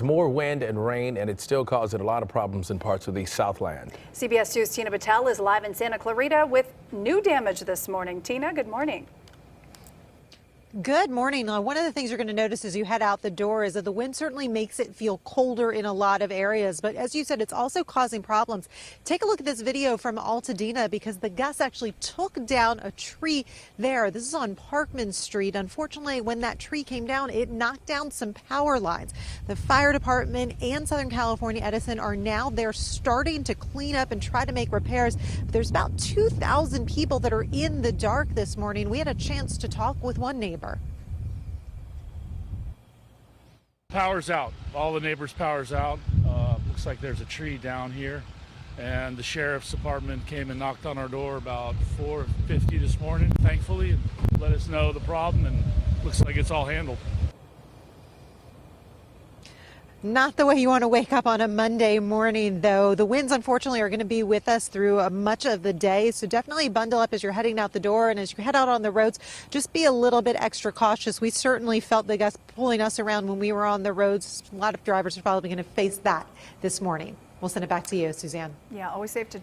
More wind and rain, and it's still causing a lot of problems in parts of the Southland. CBS 2's Tina Patel is live in Santa Clarita with new damage this morning. Tina, good morning. Good morning. One of the things you're going to notice as you head out the door is that the wind certainly makes it feel colder in a lot of areas. But as you said, it's also causing problems. Take a look at this video from Altadena because the gusts actually took down a tree there. This is on Parkman Street. Unfortunately, when that tree came down, it knocked down some power lines. The fire department and Southern California Edison are now there starting to clean up and try to make repairs. There's about 2,000 people that are in the dark this morning. We had a chance to talk with one neighbor. Power's out. All the neighbors' power's out. Looks like there's a tree down here, and the sheriff's department came and knocked on our door about 4:50 this morning, thankfully, and let us know the problem, and looks like it's all handled. Not the way you want to wake up on a Monday morning, though. The winds, unfortunately, are going to be with us through much of the day. So definitely bundle up as you're heading out the door. And as you head out on the roads, just be a little bit extra cautious. We certainly felt the gusts pulling us around when we were on the roads. A lot of drivers are probably going to face that this morning. We'll send it back to you, Suzanne. Yeah, always safe to